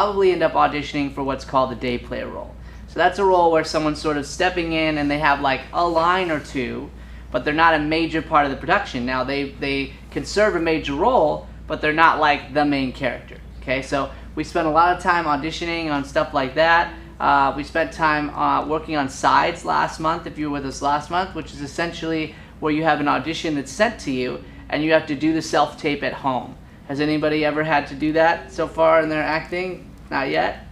probably end up auditioning for what's called the day player role. So that's a role where someone's sort of stepping in and they have like a line or two, but they're not a major part of the production. Now they can serve a major role, but they're not like the main character. Okay, so we spent a lot of time auditioning on stuff like that. We spent time working on sides last month, if you were with us last month, which is essentially where you have an audition that's sent to you and you have to do the self-tape at home. Has anybody ever had to do that so far in their acting? Not yet?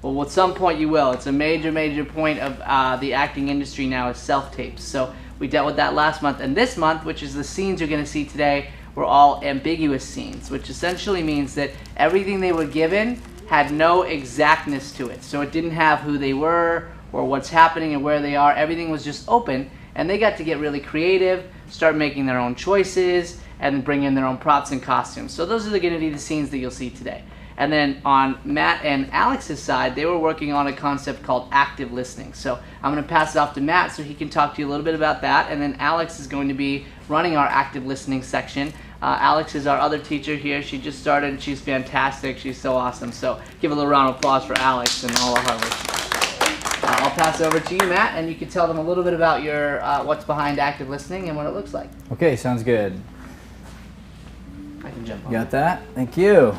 Well, at some point you will. It's a major point of the acting industry now is self-tapes. So we dealt with that last month. And this month, which is the scenes you're going to see today, were all ambiguous scenes, which essentially means that everything they were given had no exactness to it. So it didn't have who they were or what's happening and where they are. Everything was just open, and they got to get really creative, start making their own choices, and bring in their own props and costumes. So those are going to be the scenes that you'll see today. And then on Matt and Alex's side, they were working on a concept called active listening. So I'm going to pass it off to Matt so he can talk to you a little bit about that. And then Alex is going to be running our active listening section. Alex is our other teacher here. She just started and she's fantastic. She's so awesome. So give a little round of applause for Alex and all of her work. I'll pass it over to you, Matt, and you can tell them a little bit about your what's behind active listening and what it looks like. Okay, sounds good. I can jump on. You got that? Thank you.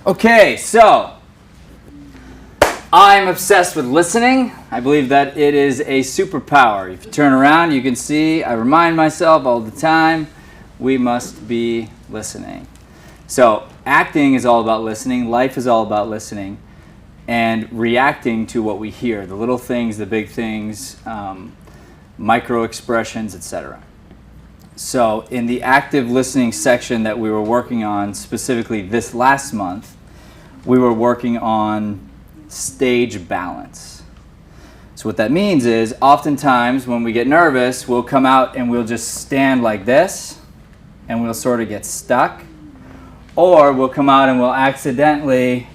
Okay, so I'm obsessed with listening. I believe that it is a superpower. If you turn around, you can see, I remind myself all the time, we must be listening. So acting is all about listening. Life is all about listening and reacting to what we hear, the little things, the big things, micro expressions, etc. So in the active listening section that we were working on, specifically this last month, we were working on stage balance. So what that means is oftentimes when we get nervous, we'll come out and we'll just stand like this and we'll sort of get stuck. Or we'll come out and we'll accidentally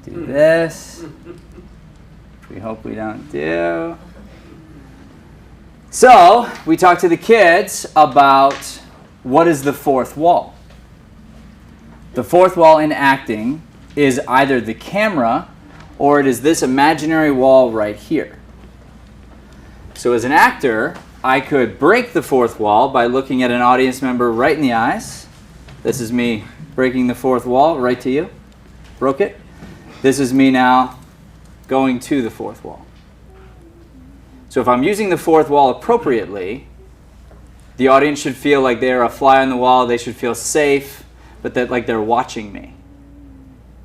do this, which we hope we don't do. So we talked to the kids about what is the fourth wall. The fourth wall in acting is either the camera or it is this imaginary wall right here. So as an actor, I could break the fourth wall by looking at an audience member right in the eyes. This is me breaking the fourth wall right to you. Broke it. This is me now going to the fourth wall. So if I'm using the fourth wall appropriately, the audience should feel like they're a fly on the wall. They should feel safe, but that like they're watching me.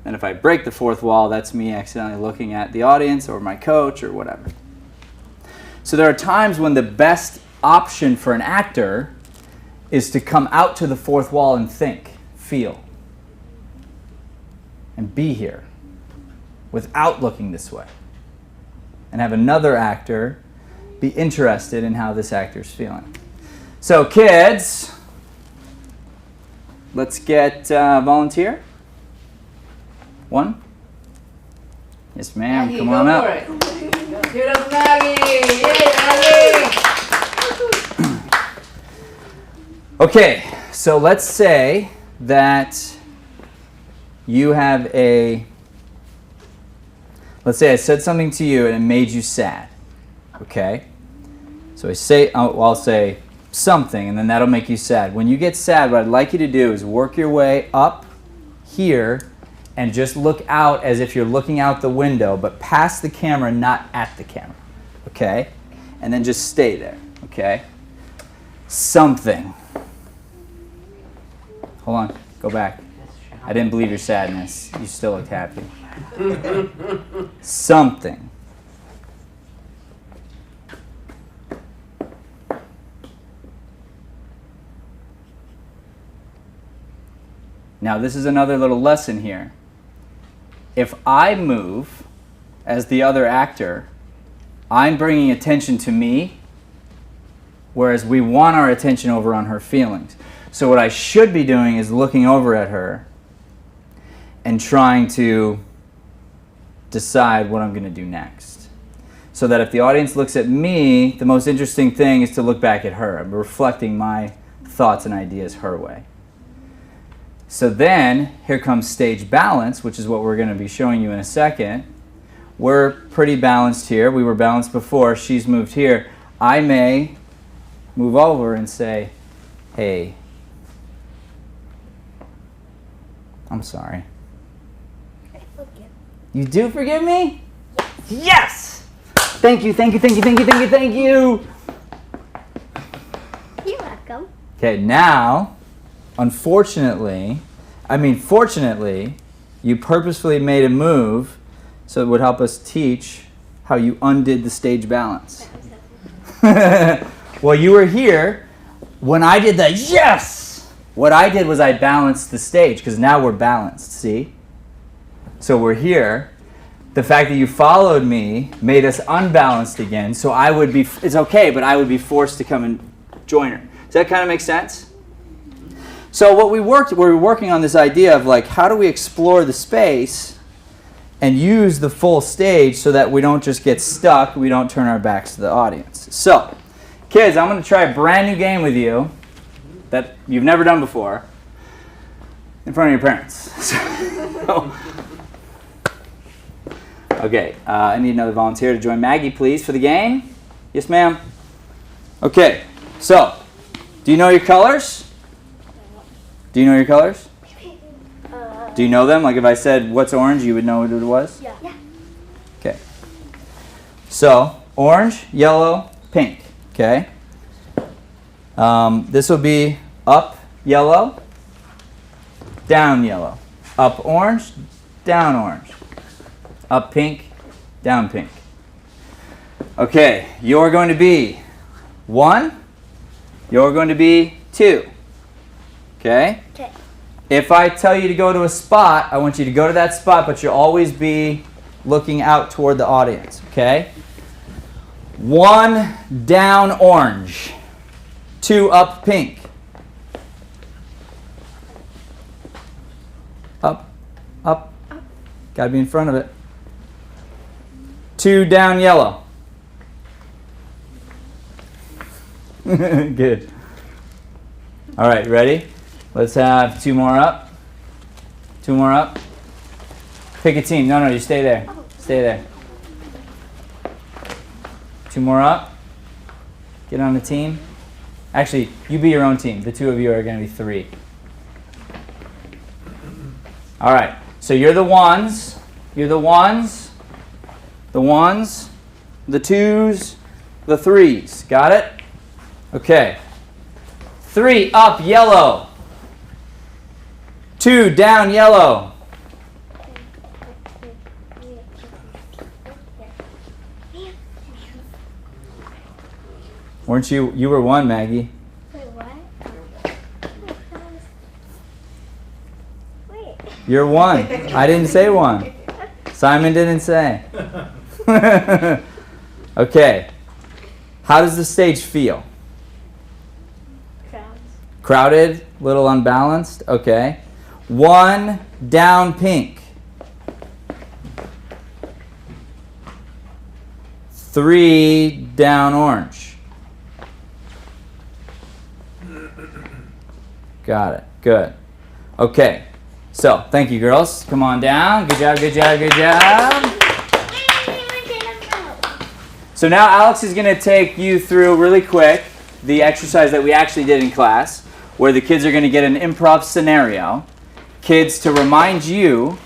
And if I break the fourth wall, that's me accidentally looking at the audience or my coach or whatever. So there are times when the best option for an actor is to come out to the fourth wall and think, feel, and be here without looking this way. And have another actor be interested in how this actor's feeling. So kids, let's get volunteer. One. Yes, ma'am. Maggie, come on up. Give it up for Maggie! Yay, Maggie! Okay, so let's say that you have let's say I said something to you and it made you sad. Okay? So I'll say something and then that'll make you sad. When you get sad, what I'd like you to do is work your way up here and just look out as if you're looking out the window, but past the camera, not at the camera. Okay? And then just stay there. Okay? Something. Hold on. Go back. I didn't believe your sadness. You still looked happy. Something. Now this is another little lesson here. If I move as the other actor, I'm bringing attention to me, whereas we want our attention over on her feelings. So what I should be doing is looking over at her and trying to decide what I'm going to do next. So that if the audience looks at me, the most interesting thing is to look back at her. I'm reflecting my thoughts and ideas her way. So then, here comes stage balance, which is what we're going to be showing you in a second. We're pretty balanced here. We were balanced before. She's moved here. I may move over and say, hey, I'm sorry. You do forgive me? Yes! Thank you, thank you, thank you, thank you, thank you, thank you. You're welcome. Okay, now, fortunately, you purposefully made a move so it would help us teach how you undid the stage balance. Well, you were here when I did the yes! What I did was I balanced the stage, because now we're balanced, see? So we're here. The fact that you followed me made us unbalanced again, so I would be, it's okay, but I would be forced to come and join her. Does that kind of make sense? So what we were working on this idea of like, how do we explore the space and use the full stage so that we don't just get stuck, we don't turn our backs to the audience. So, kids, I'm going to try a brand new game with you that you've never done before in front of your parents. Okay, I need another volunteer to join Maggie, please, for the game. Yes, ma'am? Okay, so, do you know your colors? Do you know your colors? Do you know them? Like if I said, what's orange, you would know what it was? Yeah. Okay. So, orange, yellow, pink. Okay. This will be up yellow, down yellow. Up orange, down orange. Up pink, down pink. Okay, you're going to be 1. You're going to be 2. Okay? Okay. If I tell you to go to a spot, I want you to go to that spot, but you'll always be looking out toward the audience. Okay? 1 down orange. 2 up pink. Up, up. Gotta be in front of it. 2 down yellow. Good. All right, ready? Let's have 2 more up. 2 more up. Pick a team. No, you stay there. Stay there. 2 more up. Get on the team. Actually, you be your own team. The 2 of you are going to be 3. All right. So you're the ones. You're the ones. The ones. The 2s. The 3s. Got it? Okay. 3 up yellow. 2 down yellow. Weren't you? You were 1, Maggie. Wait, what? Wait. You're 1. I didn't say 1. Simon didn't say. Okay. How does the stage feel? Crowded? Little unbalanced? Okay. 1 down pink. 3 down orange. Got it. Good. Okay. So, thank you, girls. Come on down. Good job, good job, good job. So now Alex is going to take you through really quick the exercise that we actually did in class, where the kids are going to get an improv scenario. Kids, to remind you,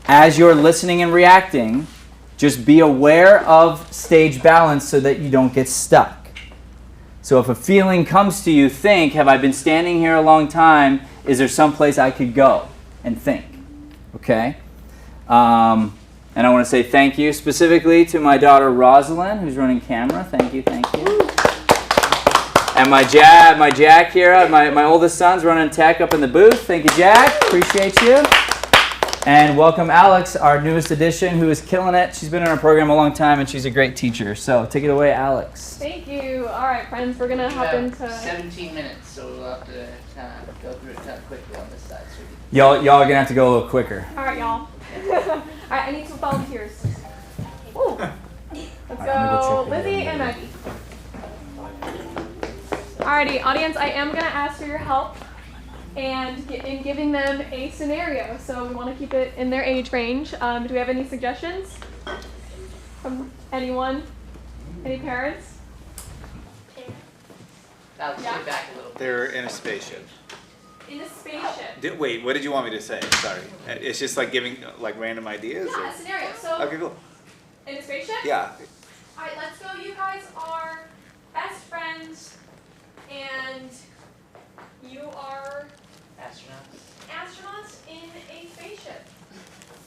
as you're listening and reacting, just be aware of stage balance so that you don't get stuck. So if a feeling comes to you, think, have I been standing here a long time? Is there some place I could go? And think. Okay? And I want to say thank you specifically to my daughter Rosalind, who's running camera. Thank you, thank you. And my Jack here, my oldest son's running tech up in the booth. Thank you, Jack. Appreciate you. And welcome Alex, our newest addition, who is killing it. She's been in our program a long time, and she's a great teacher. So take it away, Alex. Thank you. All right, friends, we're going to hop into... 17 minutes, so we'll have to kind of go through it kind of quickly on this side. So Y'all are going to have to go a little quicker. All right, y'all. All right, I need some volunteers. Ooh. Let's go Lizzie and Maggie. Alrighty, audience, I am going to ask for your help. and in giving them a scenario. So we want to keep it in their age range. Do we have any suggestions from anyone? Any parents? That was Yeah. back a little bit. They're in a spaceship. In a spaceship. Wait, what did you want me to say? Sorry. It's just like giving like random ideas? Yeah, or- a scenario. So Okay, cool. in a spaceship? Yeah. All right, let's go. You guys are best friends, and you are astronauts in a spaceship.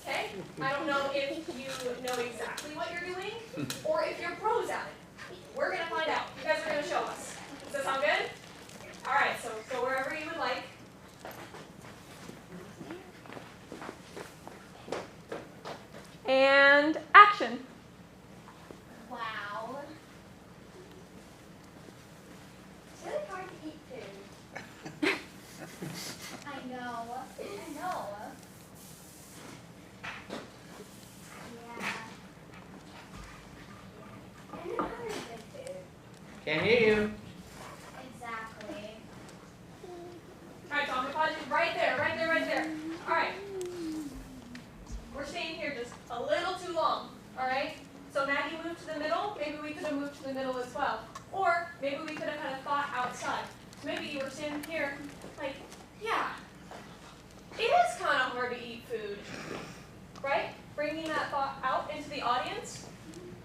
Okay? I don't know if you know exactly what you're doing, or if you're pros at it. We're gonna find out. You guys are gonna show us. Does that sound good? All right. So go wherever you would like. And action. Wow. It's really hard to eat food. I know. Yeah. I never had good food. Can't hear you. Exactly. All right, so I'm gonna pause you right there. All right. We're staying here just a little too long. All right. So Maggie moved to the middle. Maybe we could have moved to the middle as well, or maybe we could have had a thought outside. So maybe you were standing here, like, yeah, it is kind of hard to eat food, right? Bringing that thought out into the audience,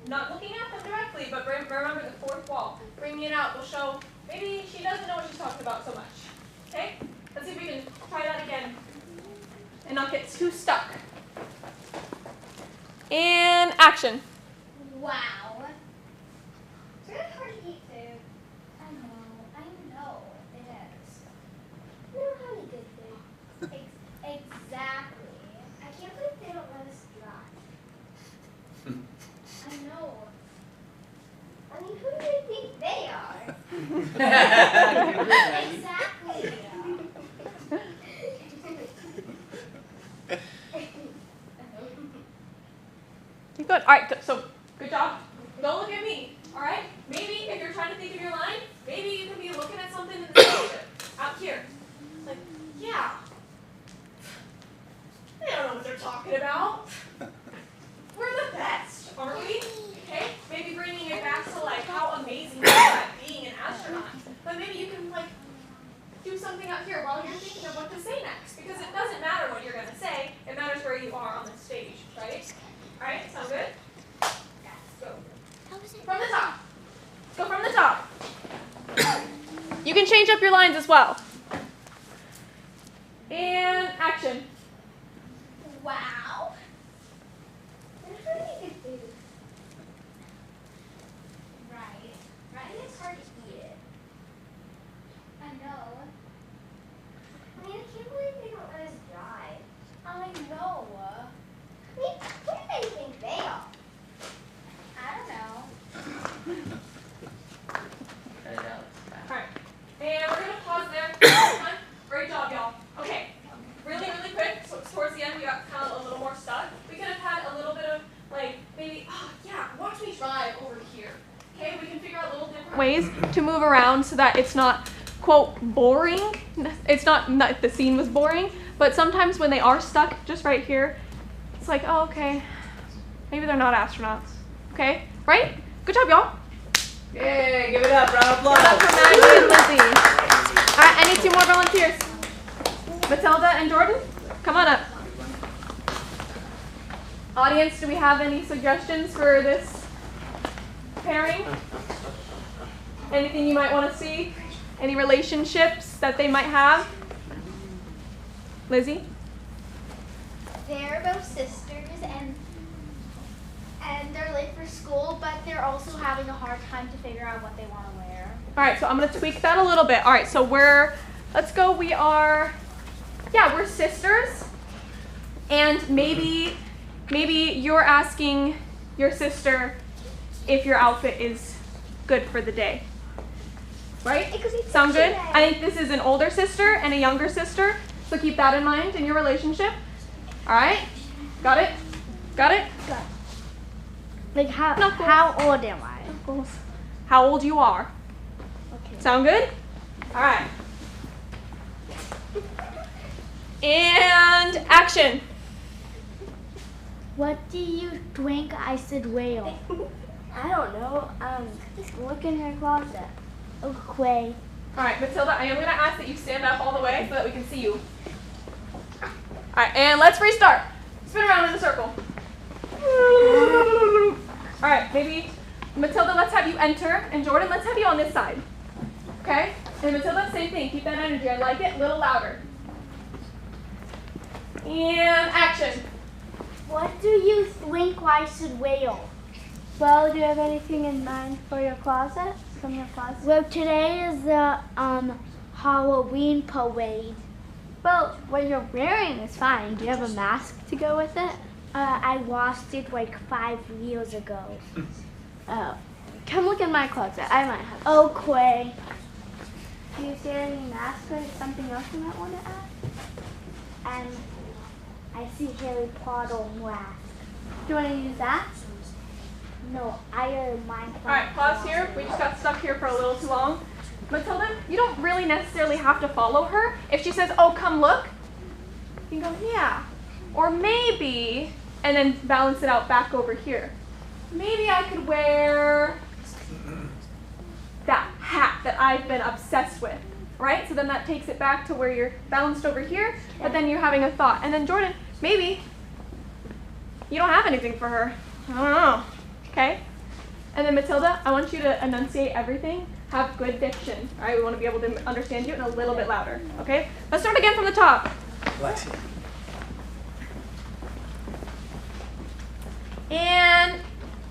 not looking at them directly, but remember the fourth wall. Bringing it out will show maybe she doesn't know what she's talking about so much. Okay? Let's see if we can try that again and not get too stuck. And action. Wow. It's really hard to eat food. I know. It is. We don't have any good food. Exactly. I can't believe they don't let us drive. I know. I mean, who do they think they are? Exactly. You're good. All right, so good job. Don't look at me, all right? Maybe if you're trying to think of your line, maybe you can be looking at something in the spaceship out here. Like, yeah. They don't know what they're talking about. We're the best, aren't we? Okay? Maybe bringing it back to like how amazing you are at being an astronaut. But maybe you can like do something out here while you're thinking of what to say next. Because it doesn't matter what you're going to say. It matters where you are on the stage, right? All right, sound good? Go. From the top. Go from the top. You can change up your lines as well. And action. Wow. There's really good food. Right. It's hard to eat it. I know. I mean, I can't believe they don't let us drive. I know. I mean, who do they think they are? I don't know. Alright. And we're going to pause there. Great job, y'all. Okay. Really quick. So towards the end, we got kind of a little more stuck. We could have had a little bit of, like, maybe, watch me drive over here. Okay? We can figure out little different ways to move around so that it's not, quote, boring. It's not the scene was boring, but sometimes when they are stuck just right here, it's like, oh, okay, maybe they're not astronauts. Okay? Right? Good job, y'all. Yay, give it up, round of Good job applause. for Maggie and Lizzie. All right, I need 2 more volunteers. Matilda and Jordan, come on up. Audience, do we have any suggestions for this pairing? Anything you might want to see? Any relationships that they might have? Lizzie? They're both sisters and they're late for school, but they're also having a hard time to figure out what they want to wear. All right, so I'm going to tweak that a little bit. All right, so we're sisters. And maybe you're asking your sister if your outfit is good for the day. Right? It could be Sound good? today. I think this is an older sister and a younger sister, so keep that in mind in your relationship. All right? Got it? Like how Knuckles. how old am I? How old you are. Okay. Sound good? All right. And action. What do you think I should wear? I don't know. Look in your closet. Okay. All right, Matilda, I am going to ask that you stand up all the way so that we can see you. All right, and let's restart. Spin around in a circle. All right, maybe Matilda, let's have you enter, and Jordan, let's have you on this side. Okay? And Matilda, same thing. Keep that energy. I like it. A little louder. And action. What do you think I should wear? Well, do you have anything in mind for your closet? From your closet? Well, today is the Halloween parade. Well, what you're wearing is fine. Do you have a mask to go with it? I lost it like 5 years ago. Oh, come look in my closet. I might have. Okay. Do you see any masks or something else you might want to add? And I see Harry Potter mask. Do you want to use that? No, I mine. All right, pause here. We just got stuck here for a little too long. Matilda, you don't really necessarily have to follow her. If she says, oh, come look, you can go, yeah. Or maybe, and then balance it out back over here. Maybe I could wear that hat that I've been obsessed with, right? So then that takes it back to where you're balanced over here, but then you're having a thought. And then Jordan, maybe you don't have anything for her. I don't know. Okay? And then Matilda, I want you to enunciate everything. Have good diction. All right? We want to be able to understand you and a little bit louder. Okay? Let's start again from the top. Lexi. And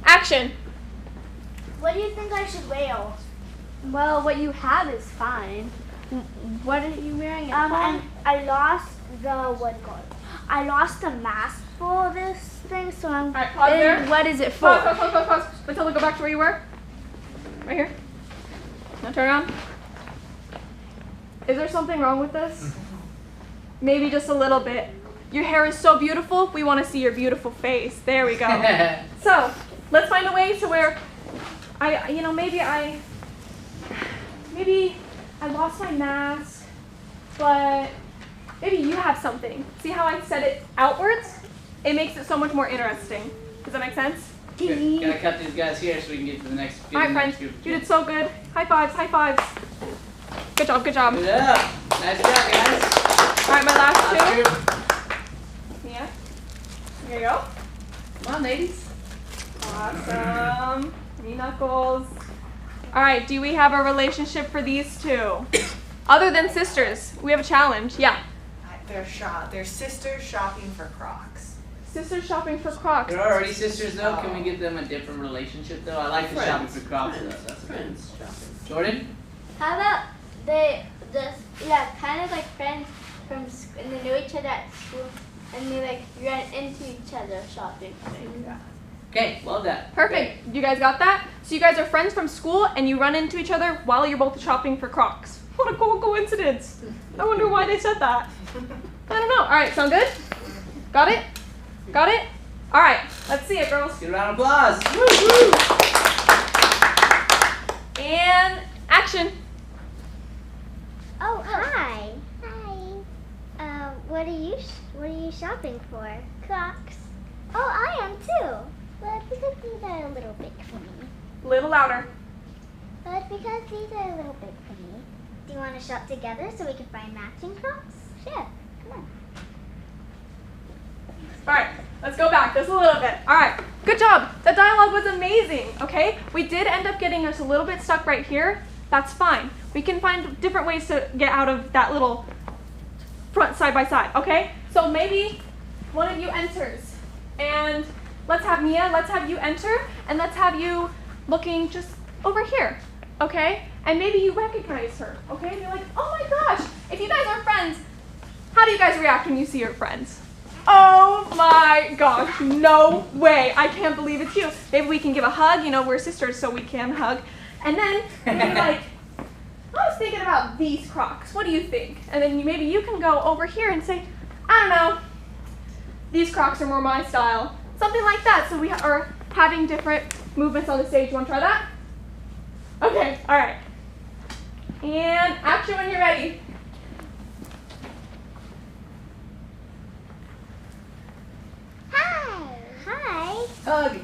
action. What do you think I should wear? Well, what you have is fine. What are you wearing? And I lost I lost the mask for this thing, so I'm. All right, pause there. What is it for? Pause. Matilda, go back to where you were. Right here. Now turn around. Is there something wrong with this? Maybe just a little bit. Your hair is so beautiful, we want to see your beautiful face. There we go. So, let's find a way to where maybe I lost my mask, but maybe you have something. See how I said it outwards? It makes it so much more interesting. Does that make sense? Okay, gotta cut these guys here so we can get to the next. All right, friends. You did so good. High fives. High fives. Good job. Good job. Good job. Nice job, guys. All right, my last two. Two. Yeah. Here you go. Come on, ladies. Awesome. Knee knuckles. All right. Do we have a relationship for these two? Other than sisters, we have a challenge. Yeah. They're sisters shopping for Crocs. Sisters shopping for Crocs. They're already sisters, though. Can we give them a different relationship, though? I like the shopping for Crocs, though. That's good. Jordan? How about kind of like friends from school, and they know each other at school, and they like run into each other shopping. Okay, love that. Perfect. You guys got that? So you guys are friends from school, and you run into each other while you're both shopping for Crocs. What a cool coincidence. I wonder why they said that. I don't know. All right, sound good? Got it? Got it? All right, let's see it, girls. Good round of applause. Woo-hoo. And action. Oh, hi. Hi. What are you shopping for? Crocs. Oh, I am too. But because these are a little big for me. Little louder. But because these are a little big for me. Do you want to shop together so we can find matching Crocs? Sure. Come on. All right, let's go back just a little bit. All right, good job. The dialogue was amazing, okay? We did end up getting us a little bit stuck right here. That's fine. We can find different ways to get out of that little front side by side, okay? So maybe one of you enters, and let's have Mia, let's have you enter, and let's have you looking just over here, okay? And maybe you recognize her, okay? And you're like, oh my gosh, if you guys are friends, how do you guys react when you see your friends? Oh my gosh, no way. I can't believe it's you. Maybe we can give a hug. You know, we're sisters, so we can hug. And then you're like, I was thinking about these Crocs. What do you think? And then maybe you can go over here and say, I don't know, these Crocs are more my style. Something like that. So we are having different movements on the stage. You want to try that? Okay, all right. And action when you're ready. Hug.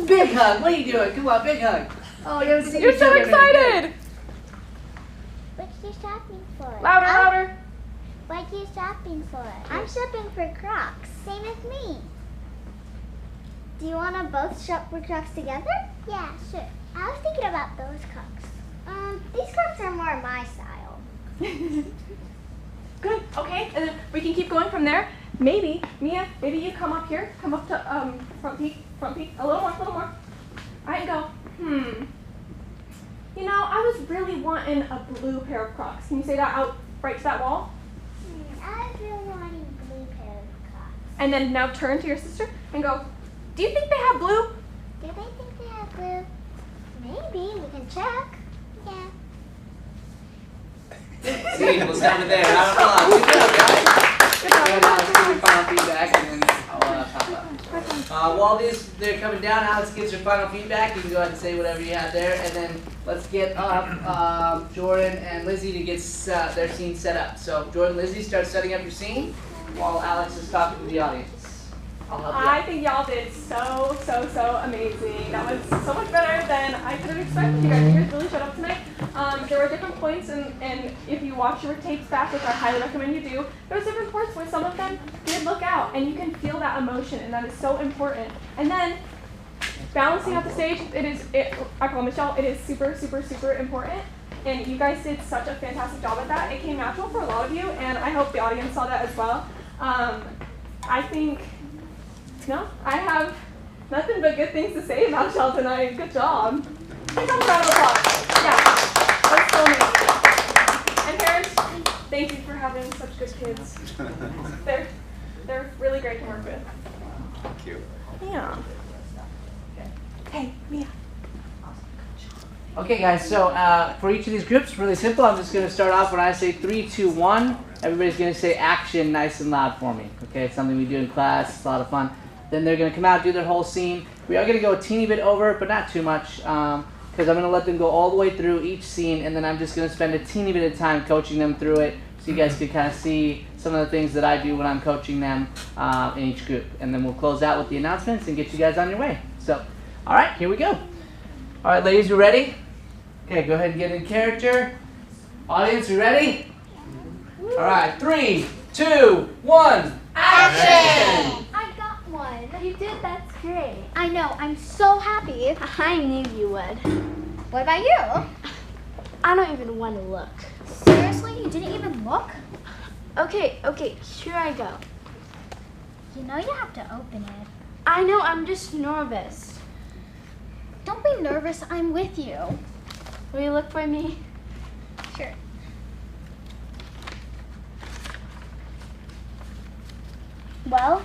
Big hug. What are you doing? Come on, big hug. Oh, you're so excited. What's you shopping for? Louder, louder. What you shopping for? I'm shopping for Crocs. Same as me. Do you want to both shop for Crocs together? Yeah, sure. I was thinking about those Crocs. These Crocs are more my style. Good. Okay, and then we can keep going from there. Maybe, Mia, maybe you come up here. Come up to front peak. A little more, All right, go. You know, I was really wanting a blue pair of Crocs. Can you say that out right to that wall? I was really wanting a blue pair of Crocs. And then now turn to your sister and go, do you think they have blue? Do they think they have blue? Maybe. We can check. Yeah. See, we'll stop it there. Round of applause. Good job, guys. Good job. Good. Alex, give your final feedback, and then I'll pop up. While they're coming down, Alex gives your final feedback. You can go ahead and say whatever you have there, and then let's get up Jordan and Lizzie to get their scene set up. So Jordan, Lizzie, start setting up your scene while Alex is talking to the audience. I'll help you out. I think y'all did so amazing. That was so much better than I could have expected. You guys really showed up tonight. There were different points, and if you watch your tapes back, which I highly recommend you do, there was different parts where some of them did look out, and you can feel that emotion, and that is so important. And then balancing out the stage, I promise y'all, it is super important. And you guys did such a fantastic job at that. It came natural for a lot of you, and I hope the audience saw that as well. I think. No, I have nothing but good things to say about y'all tonight. Good job. Take a round of applause. Yeah, that's so amazing. And parents, thank you for having such good kids. They're really great to work with. Thank you. Yeah. Hey, Mia. Okay, guys, so for each of these groups, really simple. I'm just going to start off when I say 3, 2, 1. Everybody's going to say action nice and loud for me. Okay, it's something we do in class. It's a lot of fun. Then they're going to come out, do their whole scene. We are going to go a teeny bit over, but not too much, because I'm going to let them go all the way through each scene, and then I'm just going to spend a teeny bit of time coaching them through it, so you guys can kind of see some of the things that I do when I'm coaching them in each group. And then we'll close out with the announcements and get you guys on your way. So, all right, here we go. All right, ladies, you ready? Okay, go ahead and get in character. Audience, you ready? All right, 3, 2, 1. Action! I got one. You did, that's great. I know. I'm so happy. I knew you would. What about you? I don't even want to look. Seriously? You didn't even look? Okay, here I go. You know you have to open it. I know, I'm just nervous. Don't be nervous. I'm with you. Will you look for me? Sure. Well,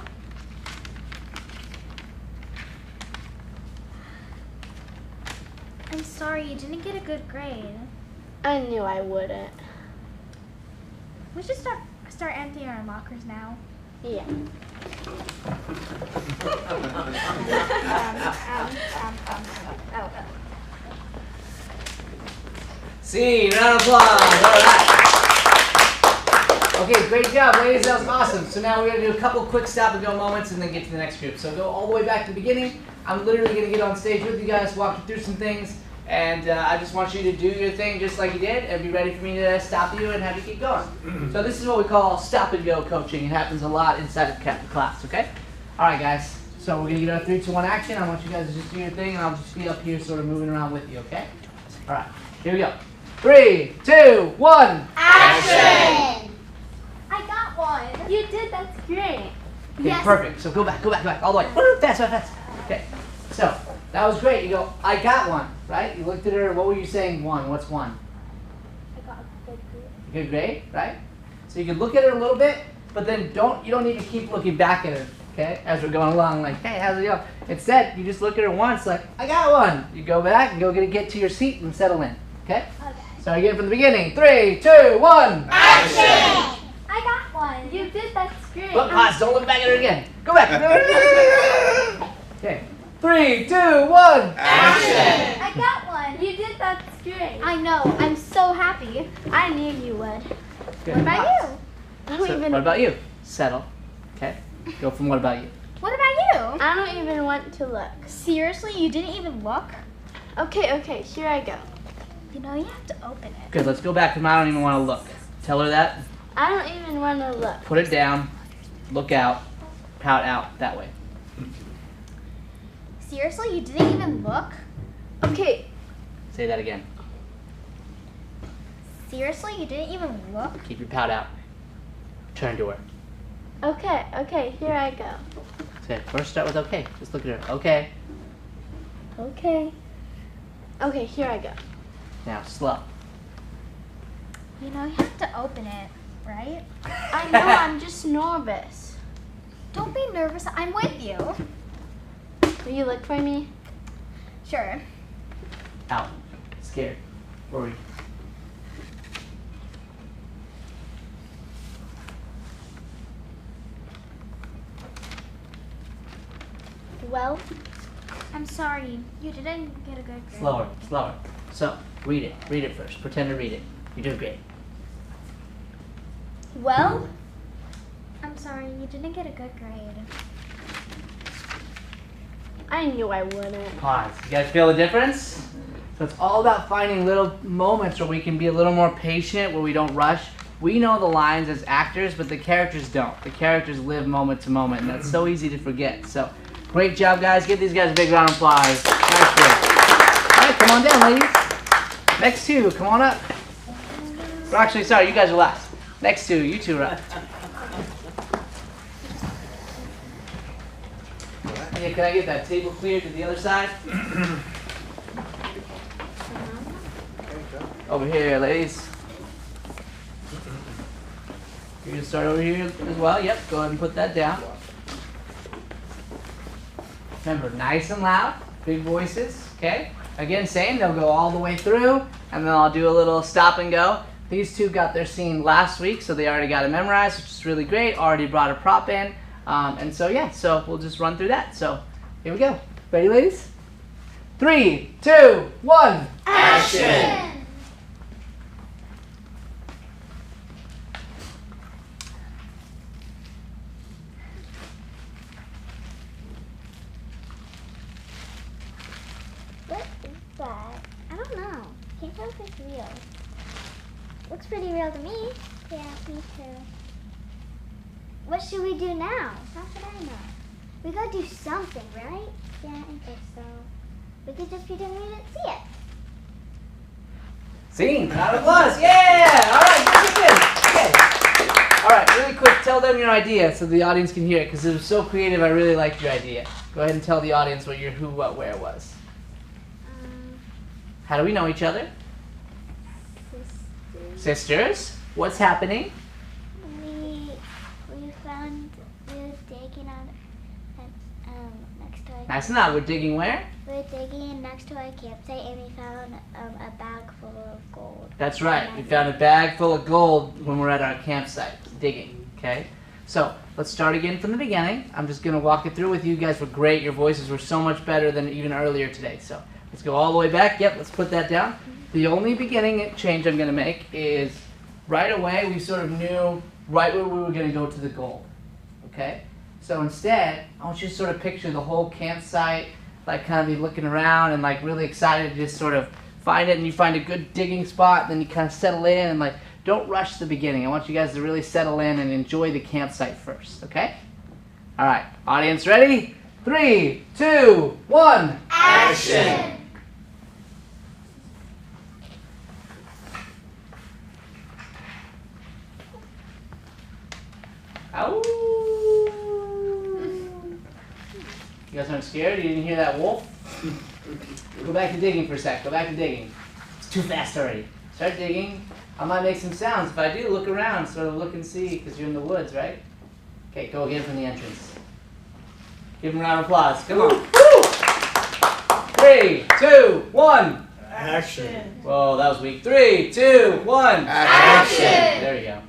I'm sorry you didn't get a good grade. I knew I wouldn't. We should start emptying our lockers now. Yeah. Scene, round of applause. All right. Okay, great job, ladies. That was awesome. So now we're going to do a couple quick stop and go moments and then get to the next group. So go all the way back to the beginning. I'm literally going to get on stage with you guys, walk you through some things, and I just want you to do your thing just like you did and be ready for me to stop you and have you keep going. So this is what we call stop and go coaching. It happens a lot inside of the class, okay? All right, guys. So we're going to get our 3, 2, 1 action. I want you guys to just do your thing, and I'll just be up here sort of moving around with you, okay? All right, here we go. 3, 2, 1. Action! I got one. You did, that's great. Okay, Yes. perfect. So go back, all the way. Woo, fast. Okay, so that was great. You go, I got one, right? You looked at her. What were you saying? One. What's one? I got a good grade. Good grade, right? So you can look at her a little bit, but then you don't need to keep looking back at her, okay? As we're going along, like, hey, how's it going? Instead, you just look at her once, like, I got one. You go back and get to your seat and settle in, okay? Okay. So again from the beginning. 3, 2, 1. Action! I got one. You did, that's great. Look, pause. Don't look back at her again. Go back. Okay. 3, 2, 1. Action! I got one. You did, that's great. I know. I'm so happy. I knew you would. Good. What about you? I don't So, even. what about you? Settle. Okay. Go from what about you? What about you? I don't even want to look. Seriously, you didn't even look? Okay, here I go. You know you have to open it. Good, let's go back to I don't even want to look. Tell her that. I don't even want to look. Put it down. Look out. Pout out that way. Seriously, you didn't even look? Okay, Say that again. Seriously, you didn't even look? Keep your pout out. Turn to her. okay, here I go. Say, first start with okay. Just look at her. Okay. Okay, here I go. Now slow. You know you have to open it, right? I know, I'm just nervous. Don't be nervous, I'm with you. Will you look for me? Sure. Out. Scared. Worried. Well, I'm sorry, you didn't get a good grade. Slower. Slower. So, read it. Read it first. Pretend to read it. You're doing great. Well, I'm sorry, you didn't get a good grade. I knew I wouldn't. Pause. You guys feel the difference? So it's all about finding little moments where we can be a little more patient, where we don't rush. We know the lines as actors, but the characters don't. The characters live moment to moment, and that's so easy to forget. So, great job, guys. Give these guys a big round of applause. Nice work. All right, come on down, ladies. Next two, come on up. Well, actually, sorry, you guys are last. Next two, you two are up. Yeah, can I get that table cleared to the other side? Over here, ladies. You can start over here as well. Yep, go ahead and put that down. Remember, nice and loud, big voices, okay? Again, same, they'll go all the way through, and then I'll do a little stop and go. These two got their scene last week, so they already got it memorized, which is really great. Already brought a prop in. And so, yeah, so we'll just run through that. So, here we go. Ready, ladies? 3, 2, 1. Action! What is that? I don't know. Can't tell if it's real. Looks pretty real to me. Yeah, me too. What should we do now? How should I know? We gotta do something, right? Yeah, I guess so. We could just pretend we didn't see it. Scene. Round of applause. Yeah! All right, good. Okay. All right, really quick, tell them your idea so the audience can hear it, because it was so creative. I really liked your idea. Go ahead and tell the audience what your who, what, where was. How do we know each other? Sisters. What's happening? We found we were digging on next to our Nice and loud. We're digging where? we were digging next to our campsite and we found a bag full of gold. That's right. We found a bag full of gold when we're at our campsite digging. Okay. So let's start again from the beginning. I'm just gonna walk it through with you. You guys were great. Your voices were so much better than even earlier today. So let's go all the way back. Yep. Let's put that down. The only beginning change I'm gonna make is right away we sort of knew right where we were gonna go to the gold. Okay. So instead, I want you to sort of picture the whole campsite, like kind of be looking around and like really excited to just sort of find it, and you find a good digging spot, and then you kind of settle in and like don't rush the beginning. I want you guys to really settle in and enjoy the campsite first, okay? All right, audience ready? 3, 2, 1. Action! Ow! You guys aren't scared? You didn't hear that wolf? Go back to digging for a sec. Go back to digging. It's too fast already. Start digging. I might make some sounds. If I do, look around. Sort of look and see, because you're in the woods, right? Okay, go again from the entrance. Give them a round of applause. Come on. Woo! 3, 2, 1. Action. Whoa, that was weak. 3, 2, 1. Action! There you go.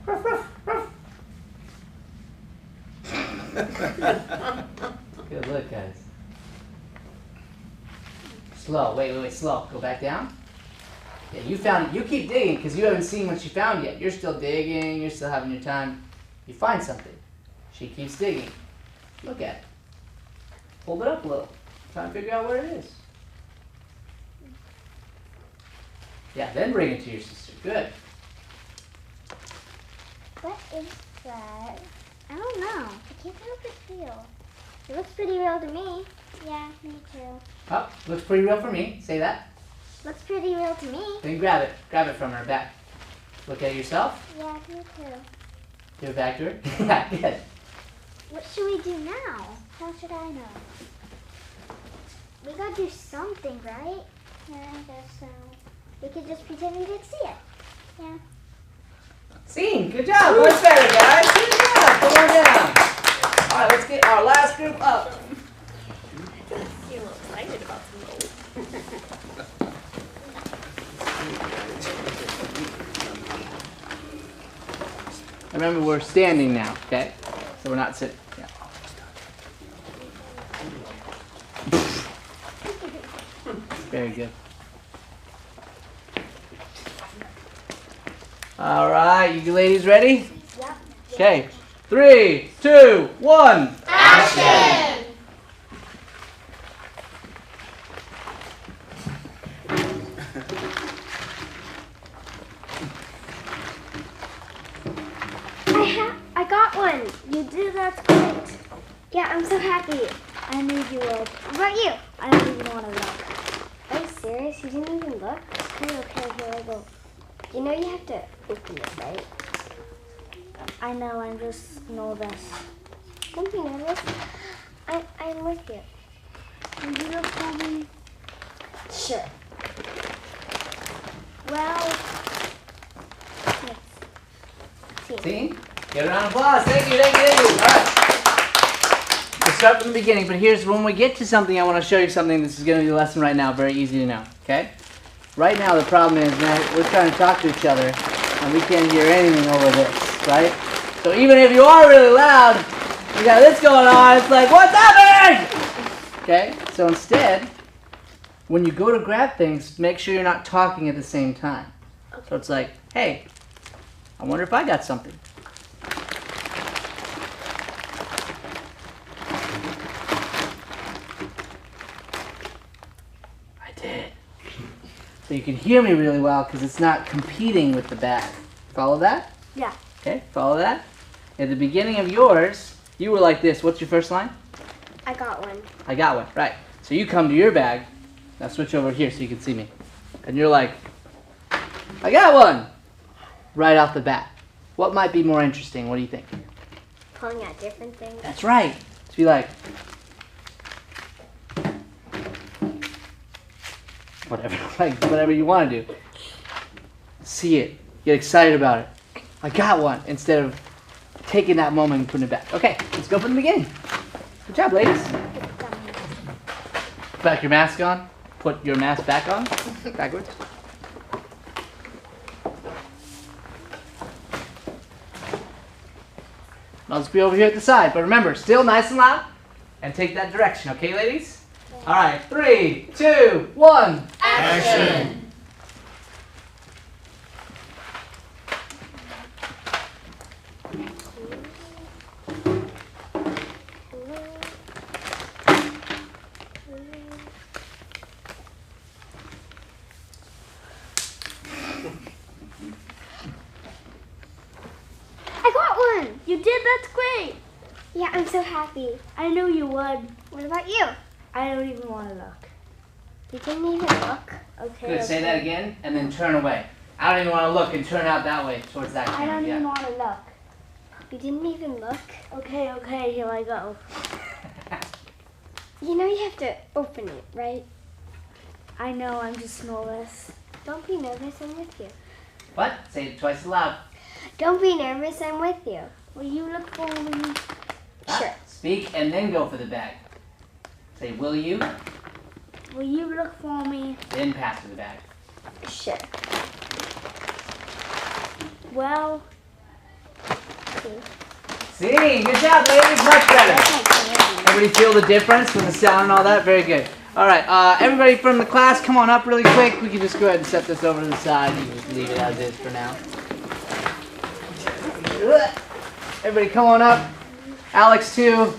Ruff, ruff, ruff. Good look, guys. Slow. Wait, slow. Go back down. Yeah, you found it. You keep digging because you haven't seen what you found yet. You're still digging. You're still having your time. You find something. She keeps digging. Look at it. Hold it up a little. Try and figure out where it is. Yeah, then bring it to your sister. Good. What is that? I don't know. I can't tell if it's real. It looks pretty real to me. Yeah, me too. Oh, looks pretty real for me. Say that. Looks pretty real to me. Then grab it. Grab it from her back. Look at it yourself. Yeah, me too. Give it back to her. Yeah, good. What should we do now? How should I know? We gotta do something, right? Yeah, I guess so. We could just pretend we didn't see it. Yeah. Scene. Good job. Much better, guys. Good job. Come on down. All right, let's get our last group up. You're a little excited about some Remember, we're standing now, okay? So we're not sitting. Yeah. Very good. All right, you ladies ready? Yep. Okay. 3, 2, 1. Action! I got one. You did that great. Yeah, I'm so happy. I knew you would. What about you? I don't even want to look. Are you serious? You didn't even look? Okay, here I go. You know you have to open it, right? I know, I'm just nervous. Don't be nervous. I'm with you. Can you look for me? Sure. Well, let's see. Scene. Give a round of applause. Thank you, thank you, thank you. All right. We'll start from the beginning, but here's when we get to something, I want to show you something. This is going to be the lesson right now. Very easy to know, okay? Right now, the problem is that we're trying to talk to each other, and we can't hear anything over this, right? So even if you are really loud, you got this going on, it's like, what's happening? Okay? So instead, when you go to grab things, make sure you're not talking at the same time. So it's like, hey, I wonder if I got something. I did. So you can hear me really well because it's not competing with the bag. Follow that? Yeah. Okay, follow that. At the beginning of yours, you were like this. What's your first line? I got one. I got one. Right. So you come to your bag. Now switch over here so you can see me. And you're like, I got one! Right off the bat. What might be more interesting? What do you think? Pulling out different things. That's right. To be like, whatever, like whatever you want to do. See it. Get excited about it. I got one. Instead of taking that moment and putting it back. Okay, let's go from the beginning. Good job, ladies. Back your mask on. Put your mask back on. Backwards. I'll just be over here at the side. But remember, still nice and loud. And take that direction, okay, ladies? All right, 3, 2, 1. Action! I got one! You did? That's great! Yeah, I'm so happy. I knew you would. What about you? I don't even want to look. You didn't even look? Okay. Good, say that again, and then turn away. I don't even want to look and turn out that way, towards that camera. I don't yeah. even want to look. You didn't even look? Okay, here I go. You know you have to open it, right? I know, I'm just nervous. Don't be nervous, I'm with you. What? Say it twice as loud. Don't be nervous, I'm with you. Will you look for me? Sure. Speak and then go for the bag. Say, will you? Will you look for me? Then pass to the bag. Sure. Well, Sing! Good job, ladies. Much better. Everybody feel the difference with the sound and all that? Very good. All right, everybody from the class, come on up really quick. We can just go ahead and set this over to the side. You can just leave it as is for now. Everybody, come on up. Alex too.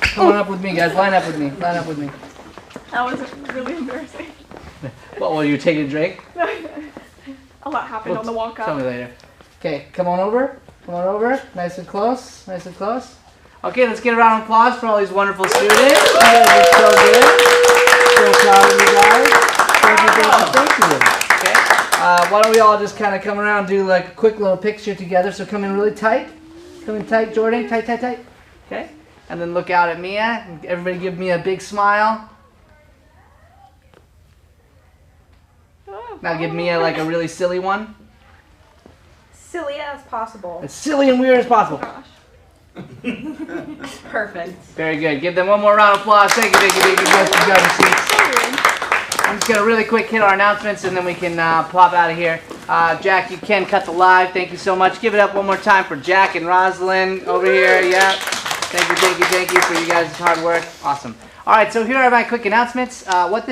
Come on up with me, guys. Line up with me. Line up with me. That was really embarrassing. What? Will you take a drink? A lot happened on the walk Tell up. me later. Okay, come on over. Come on over. Nice and close. Nice and close. Okay, let's get a round of applause for all these wonderful students. You guys are so good. So proud of you guys. Thank you, thank you, thank you. Okay. Why don't we all just kind of come around and do like a quick little picture together. So come in really tight. Come in tight, Jordan. Tight, tight, tight. Okay. And then look out at Mia. Everybody give Mia a big smile. Now give Mia like a really silly one. Silly as possible. As silly and weird as possible. Gosh. Perfect. Very good. Give them one more round of applause. Thank you, thank you, thank you. Guys can grab your seats. I'm just going to really quick hit our announcements and then we can pop out of here. Jack, you can cut the live. Thank you so much. Give it up one more time for Jack and Rosalind over here. Yeah. Thank you for you guys' hard work. Awesome. All right, so here are my quick announcements. What this